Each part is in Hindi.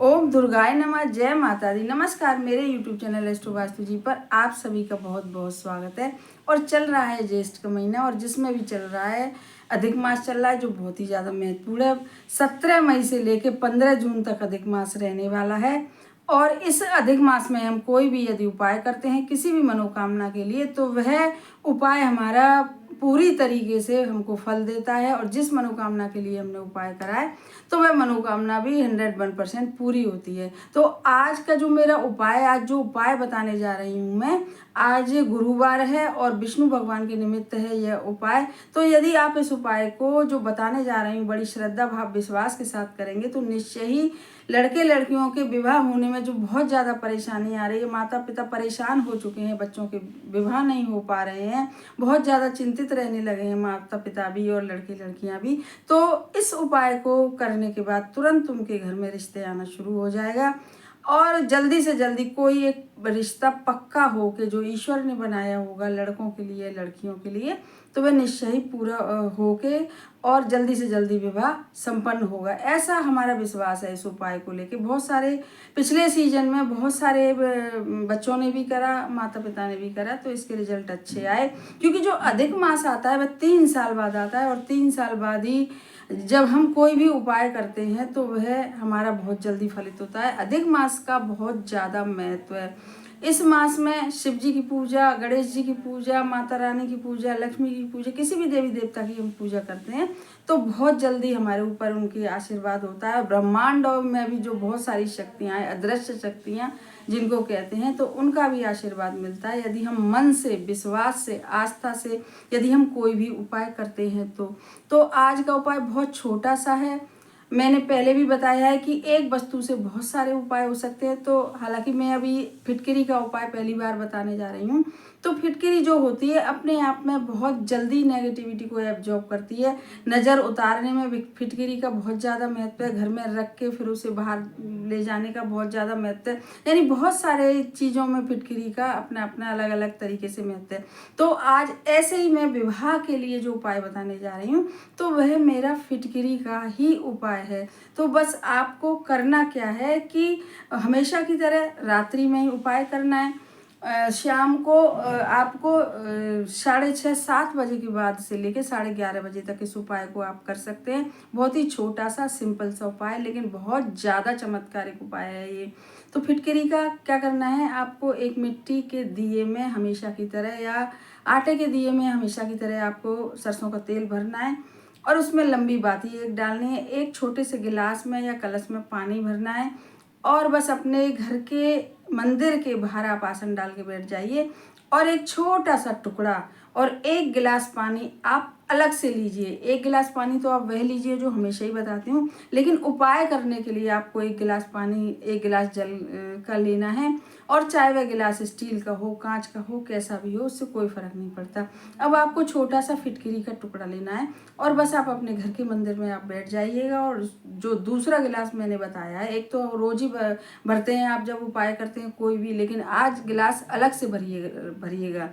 ओम दुर्गाय नमः। जय माता दी। नमस्कार, मेरे YouTube चैनल एस्ट्रो वास्तु जी पर आप सभी का बहुत बहुत स्वागत है। और चल रहा है ज्येष्ठ का महीना, और जिसमें भी चल रहा है अधिक मास चल रहा है, जो बहुत ही ज़्यादा महत्वपूर्ण है। 17 मई से लेकर 15 जून तक अधिक मास रहने वाला है। और इस अधिक मास में हम कोई भी यदि उपाय करते हैं किसी भी मनोकामना के लिए, तो वह उपाय हमारा पूरी तरीके से हमको फल देता है। और जिस मनोकामना के लिए हमने उपाय करा है तो वह मनोकामना भी 101% पूरी होती है। तो आज का जो मेरा उपाय, आज जो उपाय बताने जा रही हूँ मैं, आज गुरुवार है और विष्णु भगवान के निमित्त है यह उपाय। तो यदि आप इस उपाय को जो बताने जा रही हूँ बड़ी श्रद्धा भाव विश्वास के साथ करेंगे तो निश्चय ही लड़के लड़कियों के विवाह होने में जो बहुत ज़्यादा परेशानी आ रही है, माता पिता परेशान हो चुके हैं, बच्चों के विवाह नहीं हो पा रहे हैं, बहुत ज़्यादा चिंतित रहने लगे हैं माता पिता भी और लड़के लड़कियां भी। तो इस उपाय को करने के बाद तुरंत उनके घर में रिश्ते आना शुरू हो जाएगा। और जल्दी से जल्दी कोई एक रिश्ता पक्का हो के जो ईश्वर ने बनाया होगा लड़कों के लिए लड़कियों के लिए, तो वह निश्चय ही पूरा होके और जल्दी से जल्दी विवाह संपन्न होगा, ऐसा हमारा विश्वास है। इस उपाय को लेके बहुत सारे पिछले सीजन में बहुत सारे बच्चों ने भी करा, माता पिता ने भी करा, तो इसके रिजल्ट अच्छे आए। क्योंकि जो अधिक मास आता है वह 3 साल बाद आता है, और 3 साल बाद ही जब हम कोई भी उपाय करते हैं तो वह हमारा बहुत जल्दी फलित होता है। अधिक मास का बहुत ज़्यादा महत्व है। इस मास में शिव जी की पूजा, गणेश जी की पूजा, माता रानी की पूजा, लक्ष्मी की पूजा, किसी भी देवी देवता की हम पूजा करते हैं तो बहुत जल्दी हमारे ऊपर उनकी आशीर्वाद होता है। ब्रह्मांड में भी जो बहुत सारी शक्तियाँ हैं, अदृश्य शक्तियाँ जिनको कहते हैं, तो उनका भी आशीर्वाद मिलता है यदि हम मन से, विश्वास से, आस्था से यदि हम कोई भी उपाय करते हैं तो आज का उपाय बहुत छोटा सा है। मैंने पहले भी बताया है कि एक वस्तु से बहुत सारे उपाय हो सकते हैं। तो हालांकि मैं अभी फिटकरी का उपाय पहली बार बताने जा रही हूँ। तो फिटकरी जो होती है अपने आप में बहुत जल्दी नेगेटिविटी को एब्जॉर्ब करती है। नज़र उतारने में फिटकरी का बहुत ज़्यादा महत्व है, घर में रख के फिर उसे बाहर ले जाने का बहुत ज़्यादा महत्व है। यानी बहुत सारे चीज़ों में फिटकरी का अपना अपना अलग अलग तरीके से महत्व है। तो आज ऐसे ही मैं विवाह के लिए जो उपाय बताने जा रही हूँ तो वह मेरा फिटकरी का ही उपाय है। तो बस आपको करना क्या है कि हमेशा की तरह रात्रि में ही उपाय करना है। शाम को आपको 6:30-7 बजे के बाद से लेकर 11:30 बजे तक इस उपाय को आप कर सकते हैं। बहुत ही छोटा सा सिंपल सा उपाय, लेकिन बहुत ज़्यादा चमत्कारिक उपाय है ये। तो फिटकरी का क्या करना है, आपको एक मिट्टी के दिए में हमेशा की तरह या आटे के दिए में हमेशा की तरह आपको सरसों का तेल भरना है और उसमें लंबी बाती एक डालनी है। एक छोटे से गिलास में या कलश में पानी भरना है और बस अपने घर के मंदिर के बाहर आप आसन डाल के बैठ जाइए और एक छोटा सा टुकड़ा और 1 गिलास पानी आप अलग से लीजिए। 1 गिलास पानी तो आप वह लीजिए जो हमेशा ही बताती हूँ, लेकिन उपाय करने के लिए आपको 1 गिलास पानी, 1 गिलास जल का लेना है। और चाहे वह गिलास स्टील का हो, कांच का हो, कैसा भी हो, उससे कोई फर्क नहीं पड़ता। अब आपको छोटा सा फिटकरी का टुकड़ा लेना है और बस आप अपने घर के मंदिर में आप बैठ जाइएगा। और जो दूसरा गिलास मैंने बताया है, एक तो रोज ही भरते हैं आप जब उपाय करते हैं कोई भी, लेकिन आज गिलास अलग से भरिएगा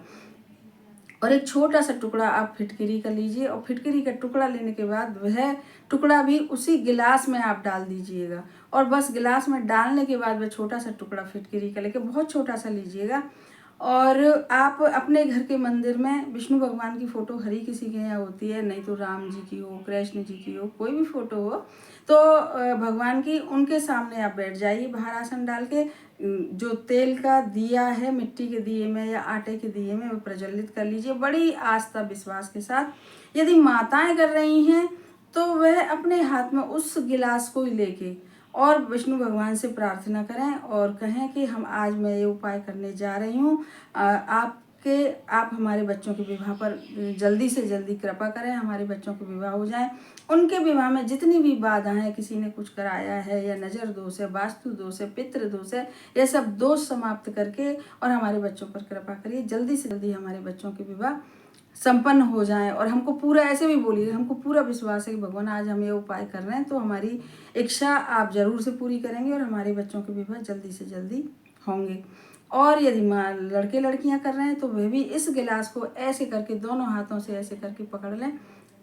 और एक छोटा सा टुकड़ा आप फिटकरी का लीजिए। और फिटकरी का टुकड़ा लेने के बाद वह टुकड़ा भी उसी गिलास में आप डाल दीजिएगा। और बस गिलास में डालने के बाद वह छोटा सा टुकड़ा फिटकरी का लेके बहुत छोटा सा लीजिएगा। और आप अपने घर के मंदिर में विष्णु भगवान की फोटो हरी किसी के यहाँ होती है, नहीं तो राम जी की हो, कृष्ण जी की हो, कोई भी फोटो हो, तो भगवान की उनके सामने आप बैठ जाइए बाहर आसन डाल के। जो तेल का दिया है मिट्टी के दिए में या आटे के दिए में वो प्रज्वलित कर लीजिए बड़ी आस्था विश्वास के साथ। यदि माताएं कर रही हैं तो वह अपने हाथ में उस गिलास को ही लेके और विष्णु भगवान से प्रार्थना करें और कहें कि हम आज मैं ये उपाय करने जा रही हूँ, आप हमारे बच्चों के विवाह पर जल्दी से जल्दी कृपा करें, हमारे बच्चों के विवाह हो जाएं। उनके विवाह में जितनी भी बाधाएं हैं, किसी ने कुछ कराया है या नज़र दोष है, वास्तु दोष है, पितृ दोष है, ये सब दोष समाप्त करके और हमारे बच्चों पर कृपा करिए। जल्दी से जल्दी हमारे बच्चों के विवाह संपन्न हो जाएं। और हमको पूरा ऐसे भी बोलिए, हमको पूरा विश्वास है कि भगवान आज हम ये उपाय कर रहे हैं तो हमारी इच्छा आप जरूर से पूरी करेंगे और हमारे बच्चों के विवाह जल्दी से जल्दी होंगे। और यदि लड़के लड़कियां कर रहे हैं तो वे भी इस गिलास को ऐसे करके दोनों हाथों से ऐसे करके पकड़ लें,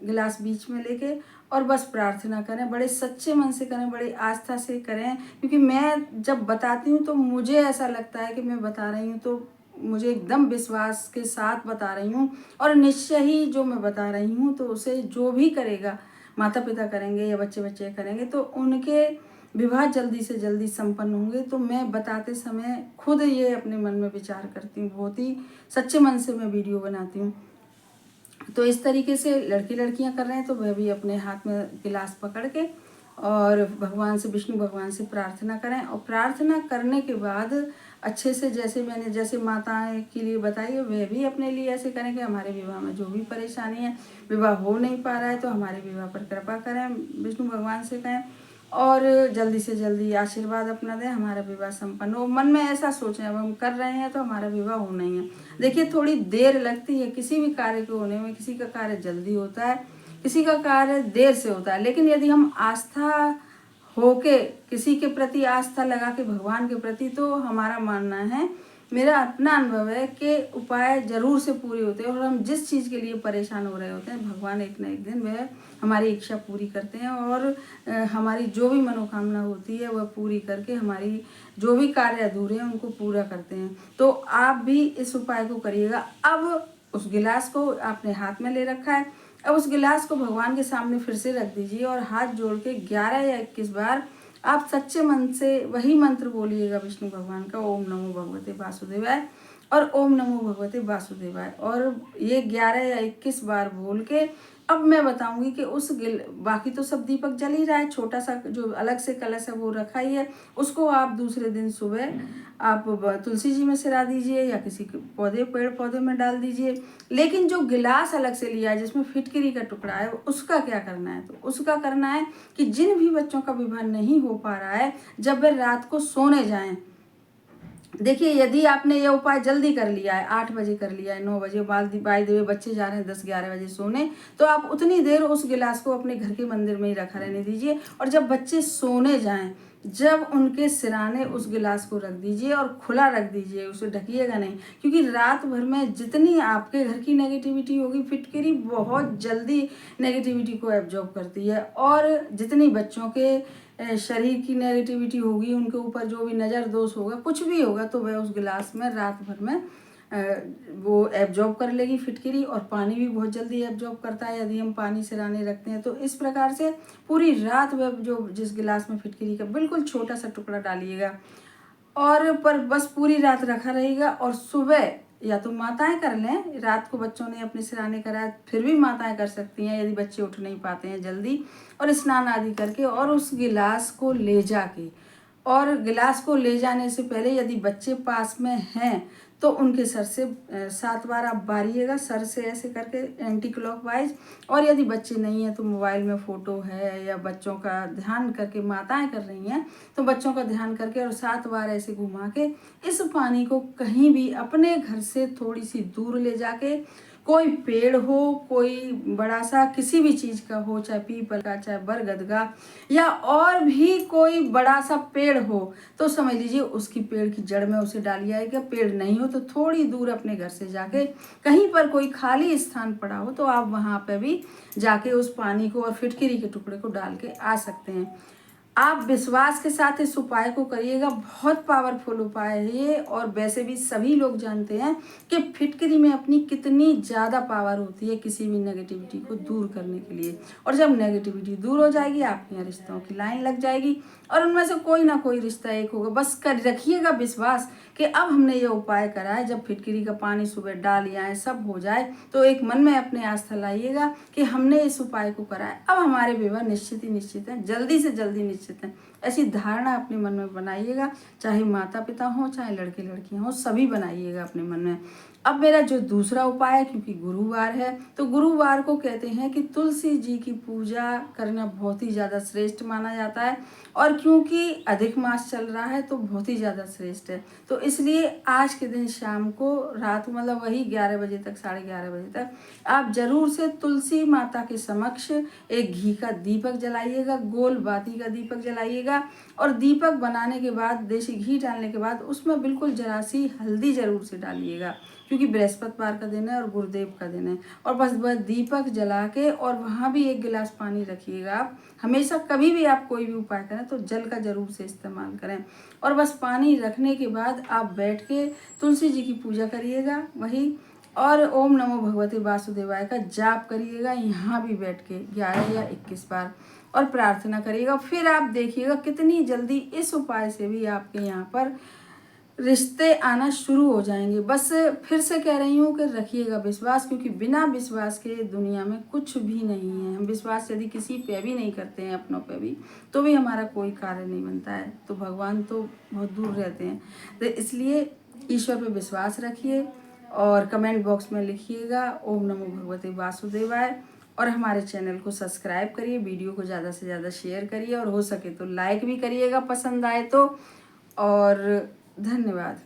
गिलास बीच में लेके, और बस प्रार्थना करें, बड़े सच्चे मन से करें, बड़ी आस्था से करें, क्योंकि मैं जब बताती हूँ तो मुझे ऐसा लगता है कि मैं बता रही हूँ तो मुझे एकदम विश्वास के साथ बता रही हूँ, और निश्चय ही जो मैं बता रही हूँ तो उसे जो भी करेगा, माता पिता करेंगे या बच्चे बच्चे करेंगे, तो उनके विवाह जल्दी से जल्दी संपन्न होंगे। तो मैं बताते समय खुद ये अपने मन में विचार करती हूँ, बहुत ही सच्चे मन से मैं वीडियो बनाती हूँ। तो इस तरीके से लड़की लड़कियां कर रहे हैं, तो वह भी अपने हाथ में गिलास पकड़ के और भगवान से, विष्णु भगवान से प्रार्थना करें। और प्रार्थना करने के बाद अच्छे से, जैसे माताएं के लिए बताई है, वह भी अपने लिए ऐसे करें कि हमारे विवाह में जो भी परेशानी है, विवाह हो नहीं पा रहा है, तो हमारे विवाह पर कृपा करें, विष्णु भगवान से कहें और जल्दी से जल्दी आशीर्वाद अपना दें, हमारा विवाह संपन्न हो। मन में ऐसा सोचें, अब हम कर रहे हैं तो हमारा विवाह होना ही है। देखिए, थोड़ी देर लगती है किसी भी कार्य को होने में, किसी का कार्य जल्दी होता है, किसी का कार्य देर से होता है, लेकिन यदि हम आस्था होके, किसी के प्रति आस्था लगा के भगवान के प्रति, तो हमारा मानना है, मेरा अपना अनुभव है कि उपाय जरूर से पूरे होते हैं। और हम जिस चीज़ के लिए परेशान हो रहे होते हैं, भगवान एक न एक दिन वह हमारी इच्छा पूरी करते हैं, और हमारी जो भी मनोकामना होती है वह पूरी करके हमारी जो भी कार्य अधूरे हैं उनको पूरा करते हैं। तो आप भी इस उपाय को करिएगा। अब उस गिलास को आपने हाथ में ले रखा है, अब उस गिलास को भगवान के सामने फिर से रख दीजिए और हाथ जोड़ के 11 या 21 बार आप सच्चे मन से वही मंत्र बोलिएगा विष्णु भगवान का, ओम नमो भगवते वासुदेवाय और ओम नमो भगवते वासुदेवाय। और ये 11 या 21 बार बोल के अब मैं बताऊंगी कि बाकी तो सब दीपक जल ही रहा है, छोटा सा जो अलग से कलश है वो रखा ही है, उसको आप दूसरे दिन सुबह आप तुलसी जी में सिरा दीजिए या किसी पेड़ पौधे में डाल दीजिए। लेकिन जो गिलास अलग से लिया है जिसमें फिटकरी का टुकड़ा है, उसका क्या करना है? तो उसका करना है कि जिन भी बच्चों का विवाह नहीं हो पा रहा है, जब वे रात को सोने जाएं, देखिए यदि आपने ये उपाय जल्दी कर लिया है, 8 बजे कर लिया है, 9 बजे, बाय द वे बच्चे जा रहे हैं 10-11 बजे सोने, तो आप उतनी देर उस गिलास को अपने घर के मंदिर में ही रखा रहने दीजिए। और जब बच्चे सोने जाएं, जब उनके सिराने उस गिलास को रख दीजिए और खुला रख दीजिए, उसे ढकिएगा नहीं, क्योंकि रात भर में जितनी आपके घर की नेगेटिविटी होगी, फिटकरी बहुत जल्दी नेगेटिविटी को एब्जॉर्ब करती है, और जितनी बच्चों के शरीर की नेगेटिविटी होगी, उनके ऊपर जो भी नज़र दोष होगा, कुछ भी होगा, तो वह उस गिलास में रात भर में वो एब्जॉर्ब कर लेगी फिटकरी। और पानी भी बहुत जल्दी एब्जॉर्ब करता है यदि हम पानी सिराने रखते हैं। तो इस प्रकार से पूरी रात वह जो जिस गिलास में फिटकरी का बिल्कुल छोटा सा टुकड़ा डालिएगा और पर बस पूरी रात रखा रहेगा। और सुबह या तो माताएं कर लें, रात को बच्चों ने अपने सिराने कराया फिर भी माताएं कर सकती हैं यदि बच्चे उठ नहीं पाते हैं जल्दी, और स्नान आदि करके और उस गिलास को ले जाके, और गिलास को ले जाने से पहले यदि बच्चे पास में हैं तो उनके सर से 7 बार आप बारिएगा, सर से ऐसे करके एंटी क्लॉकवाइज। और यदि बच्चे नहीं हैं तो मोबाइल में फ़ोटो है या बच्चों का ध्यान करके, माताएं कर रही हैं तो बच्चों का ध्यान करके और 7 बार ऐसे घुमा के इस पानी को कहीं भी अपने घर से थोड़ी सी दूर ले जाके, कोई पेड़ हो, कोई बड़ा सा किसी भी चीज़ का हो, चाहे पीपल का, चाहे बरगद का, या और भी कोई बड़ा सा पेड़ हो, तो समझ लीजिए उसकी पेड़ की जड़ में उसे डालिए आएगा। पेड़ नहीं हो तो थोड़ी दूर अपने घर से जाके कहीं पर कोई खाली स्थान पड़ा हो तो आप वहाँ पे भी जाके उस पानी को और फिटकरी के टुकड़े को डाल के आ सकते हैं। आप विश्वास के साथ इस उपाय को करिएगा, बहुत पावरफुल उपाय है ये। और वैसे भी सभी लोग जानते हैं कि फिटकरी में अपनी कितनी ज़्यादा पावर होती है किसी भी नेगेटिविटी को दूर करने के लिए। और जब नेगेटिविटी दूर हो जाएगी, आपके यहाँ रिश्तों की लाइन लग जाएगी और उनमें से कोई ना कोई रिश्ता एक होगा। बस कर रखिएगा विश्वास कि अब हमने ये उपाय करा है, जब फिटकरी का पानी सुबह डाल आए, सब हो जाए, तो एक मन में अपने आस्था लाइएगा कि हमने इस उपाय को करा है, अब हमारे विवाह निश्चित ही निश्चित है, जल्दी से जल्दी निश्चित है। ऐसी धारणा अपने मन में बनाइएगा, चाहे माता पिता हो, चाहे लड़के लड़कियां हो, सभी बनाइएगा अपने मन में। अब मेरा जो दूसरा उपाय है, क्योंकि गुरुवार है तो गुरुवार को कहते हैं कि तुलसी जी की पूजा करना बहुत ही ज़्यादा श्रेष्ठ माना जाता है, और क्योंकि अधिक मास चल रहा है तो बहुत ही ज़्यादा श्रेष्ठ है। तो इसलिए आज के दिन शाम को, रात मतलब वही 11 बजे तक, 11:30 बजे तक आप जरूर से तुलसी माता के समक्ष एक घी का दीपक जलाइएगा, गोल बाती का दीपक जलाइएगा। डालिएगा। और दीपक बनाने के बाद, देसी घी डालने के बाद उसमें बिल्कुल जरा सी हल्दी ज़रूर से डालिएगा, क्योंकि बृहस्पतिवार का दिन है और गुरुदेव का दिन है। और बस दीपक जला के और वहाँ भी 1 गिलास पानी रखिएगा। आप हमेशा कभी भी आप कोई भी उपाय करें तो जल का जरूर से इस्तेमाल करें। और बस पानी रखने के बाद आप बैठ के तुलसी जी की पूजा करिएगा वही, और ओम नमो भगवते वासुदेवाय का जाप करिएगा यहाँ भी बैठ के 11 या 21 बार, और प्रार्थना करिएगा। फिर आप देखिएगा कितनी जल्दी इस उपाय से भी आपके यहाँ पर रिश्ते आना शुरू हो जाएंगे। बस फिर से कह रही हूँ कि रखिएगा विश्वास, क्योंकि बिना विश्वास के दुनिया में कुछ भी नहीं है। हम विश्वास यदि किसी पे भी नहीं करते हैं, अपनों पे भी, तो भी हमारा कोई कार्य नहीं बनता है। तो भगवान तो बहुत दूर रहते हैं। तो इसलिए ईश्वर पे विश्वास रखिए और कमेंट बॉक्स में लिखिएगा ओम नमो भगवते वासुदेवाय। और हमारे चैनल को सब्सक्राइब करिए, वीडियो को ज़्यादा से ज़्यादा शेयर करिए, और हो सके तो लाइक भी करिएगा पसंद आए तो। और धन्यवाद।